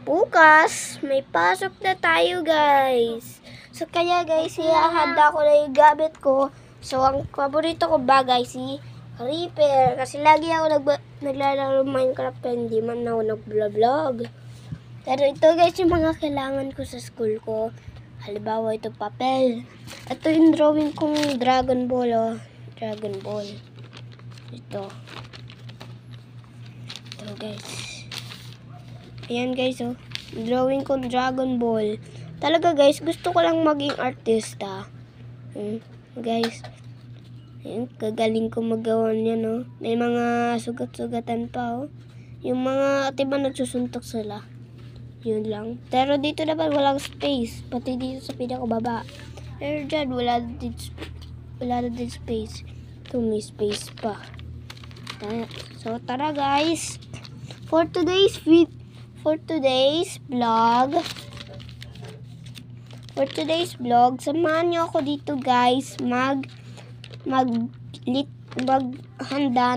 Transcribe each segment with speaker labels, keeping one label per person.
Speaker 1: bukas, may pasok na tayo, guys. So, kaya, guys, ihahanda ko na yung gamit ko. So, ang paborito ko bagay, si Reaper. Kasi lagi ako naglalaro Minecraft and hindi man ako nag-vlog. Pero ito, guys, yung mga kailangan ko sa school ko. Halimbawa, ito papel. Ito yung drawing kong Dragon Ball, oh. Dragon Ball. Ito, guys. Ayan, guys, oh. Drawing kong Dragon Ball. Talaga, guys, gusto ko lang maging artista. Guys. Ayan, kagaling ko magawa niyan, oh. May mga sugat-sugatan pa, oh. Yung mga, diba nagsusuntok sila. Yun lang. Pero dito naman walang space. Pati dito sa pinakababa. Pero dyan, wala na din space. Ito may space pa. So, tara, guys. For today's vlog, samahan nyo ako dito, guys, maghanda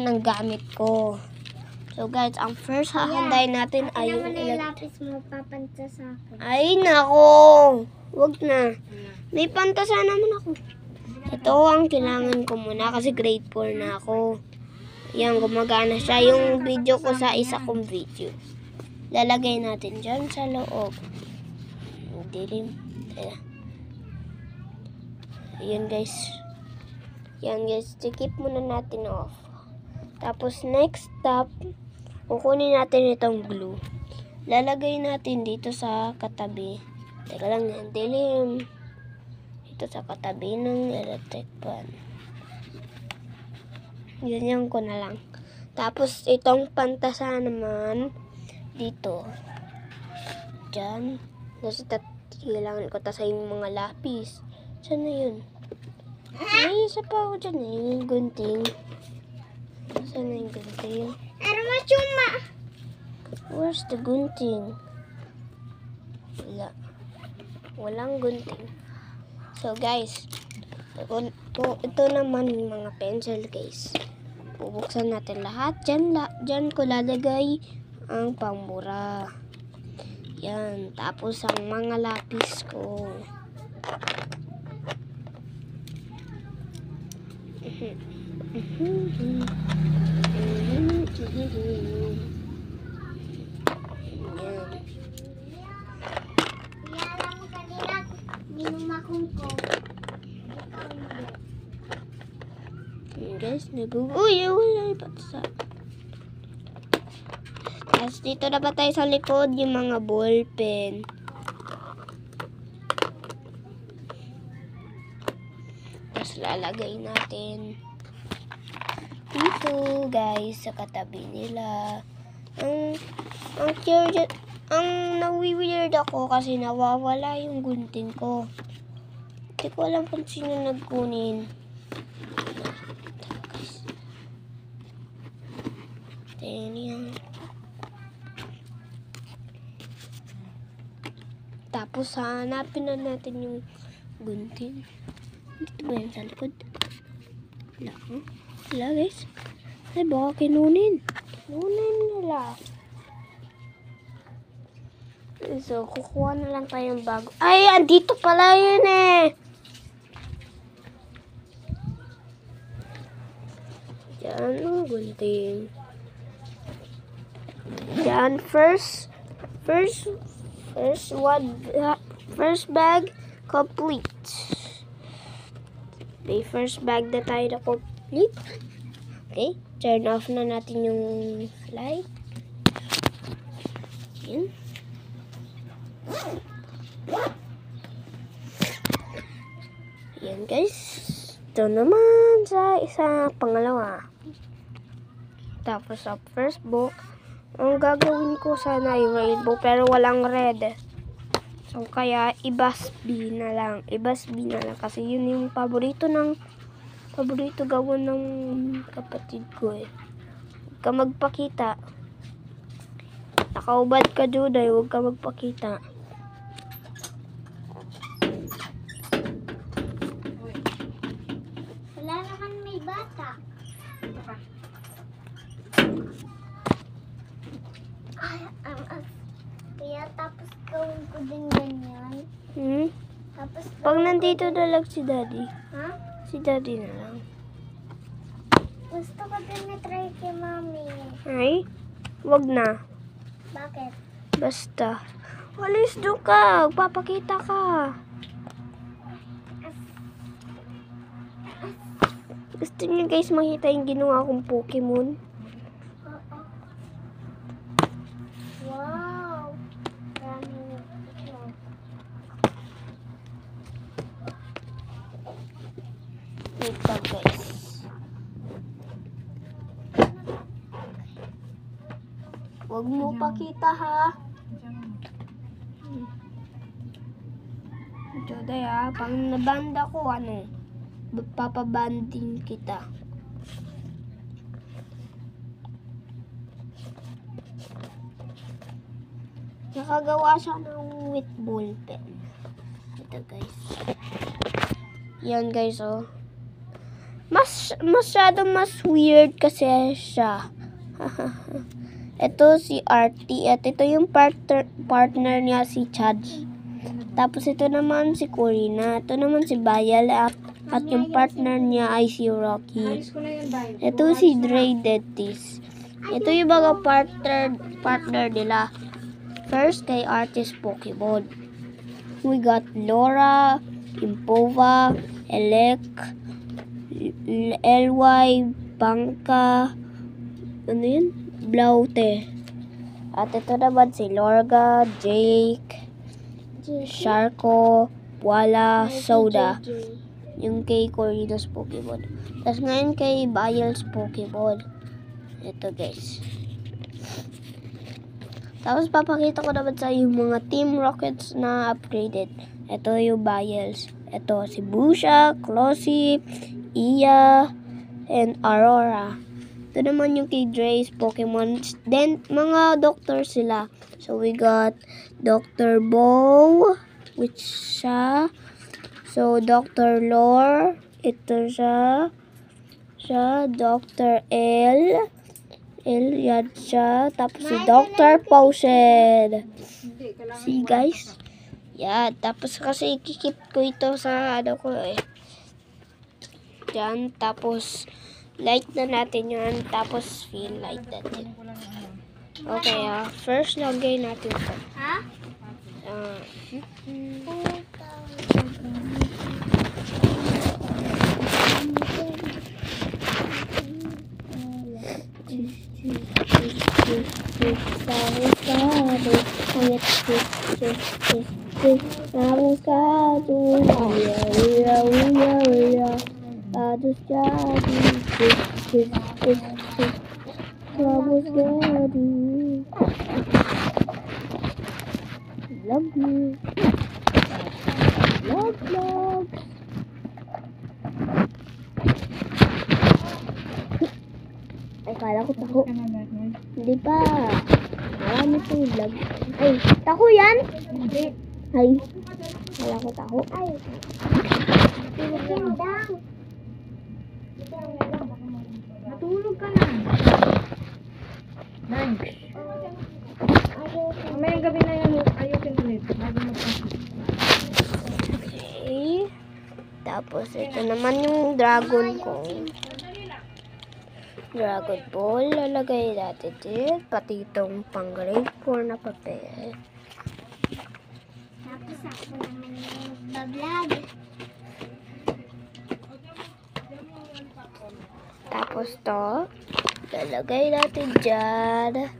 Speaker 1: ng gamit ko. So, guys, ang first hahandayin natin ay yung
Speaker 2: lapis mo papanta sa akin.
Speaker 1: Ay, nako. Wag na. May pantasa naman ako. Ito ang kailangan ko muna kasi grade 4 na ako. Yan, gumagana siya yung video ko sa isa kong video. Lalagay natin dyan sa loob. Dilim. Ayan, guys. Yan, guys. Keep muna natin off. Tapos, next step, kukunin natin itong glue. Lalagay natin dito sa katabi. Teka lang, yan. Dilim. Dito sa katabi ng electric fan. Ganyan ko na lang. Tapos, itong pantasa naman, dito. Diyan. Kasi kailangan ko tasayin yung mga lapis. Saan na yun? May isa pa ako dyan eh. Yung gunting. Saan na yung gunting?
Speaker 2: Armachuma!
Speaker 1: Where's the gunting? Wala. Walang gunting. So, guys. Ito naman yung mga pencil case. Bubuksan natin lahat. Diyan ko lalagay ang pambura. Yan. Tapos ang mga lapis ko. Guys, uy, wala yung patsa. Tapos dito na ba tayo sa likod yung mga ballpen. Tapos lalagay natin dito, guys, sa katabi nila. Ang nawi-weird ako kasi nawawala yung gunting ko. Hindi ko alam kung sino nagkunin. Tapos hanapin na natin yung gunting. Dito ba yan sa likod? Wala. Wala, guys. Ay, baka kinunin. Kinunin nila. So, kukuha na lang tayong bago. Ay, andito pala yun eh. Diyan ang gunting. Diyan, first bag complete. Okay, first bag na tayo na complete. Okay, turn off na natin yung light. Ayan. Ayan, guys. Ito naman sa pangalawa. Tapos sa first book, ang gagawin ko sana yung rainbow pero walang red. So kaya ibas-B na lang. Ibas-B na lang kasi yun yung paborito gawin ng kapatid ko eh. Huwag ka magpakita. Nakaubad ka, Juday. Huwag ka magpakita.
Speaker 2: Wala naman may bata. Kaya Tapos gawin ko din ganyan.
Speaker 1: Hmm?
Speaker 2: Tapos
Speaker 1: Pag nandito na lang si daddy.
Speaker 2: Ha?
Speaker 1: Si daddy na lang.
Speaker 2: Gusto ko din na-try kay mami.
Speaker 1: Ay? Wag na.
Speaker 2: Bakit?
Speaker 1: Basta. Walis doon ka. Papakita ka. Gusto niyo guys makita yung ginawa kong Pokemon?
Speaker 2: Oo. Wow! Maraming itlog.
Speaker 1: Wait lang guys. Huwag mo pakita ha. Joday ha. Pang nabanda ko ano. Papabanding kita. Nakagawa siya ng with ball pen. Ito guys. Yan guys oh. Masyadong mas weird kasi siya. Ito si Artie at ito yung partner niya si Chad. Tapos ito naman si Corina. Ito naman si Bayal at yung partner niya ay si Rocky. Ito si Dre Dentis. Ito yung mga partner nila. First kay Artist Pokemon. We got Laura, Impova, Elec, LY, Bangka, ano yun? Blaute. At ito naman si Lorga, Jake, Sharko, Wala, Soda. Yung kay Corina's Pokemon. Tapos ngayon kay Bayal's Pokemon. Ito guys. Tapos papakita ko naman sa yung mga Team Rockets na upgraded. Ito yung Bayals. Ito si Busha, Closey, Iya, and Aurora. Ito naman yung kay Dre's Pokemon. Then, mga doctor sila. So, we got Dr. Bow, which siya. So, Dr. Lore, ito siya. Dr. L, yan siya. Tapos si Dr. Potion. See guys? Yan. Tapos kasi ikikip ko ito sa ano ko eh. Yan. Tapos light na natin yan. Tapos fill light natin. Okay first lagay natin ito.
Speaker 2: Ha?
Speaker 1: Love you. Love. Ay, kala ko taho. Hindi pa. Marami pong vlog. Ay, taho yan?
Speaker 2: Hindi.
Speaker 1: Ay, kala ko taho.
Speaker 2: Ay. Pinagandang.
Speaker 3: Matulog ka na. Nice. Mamayang gabi na yan, ayusin ulit. Bago magpasok.
Speaker 1: Okay. Tapos, ito naman yung dragon ko. Dragon Ball. Lalagay natin din. Pati itong pang grade 4 na papel.
Speaker 2: Tapos ako naman yung vlog.
Speaker 1: Tapos to, lalagay natin dyan.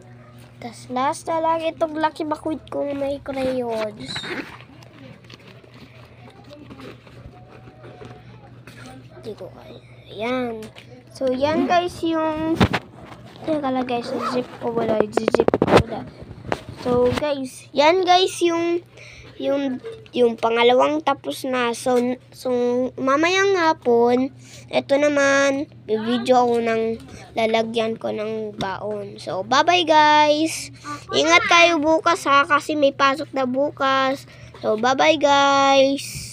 Speaker 1: Tapos last na lang itong Lucky Makuit kong may crayons. Hindi ko kaya. Ayan. So, yan guys yung... Teka lang guys, zip ko muna. Zip ko muna. So, guys, yan guys yung pangalawang tapos na. So mamayang hapon, ito naman, video ako ng lalagyan ko ng baon. So, bye-bye guys. Ingat kayo bukas ha, kasi may pasok na bukas. So, bye-bye guys.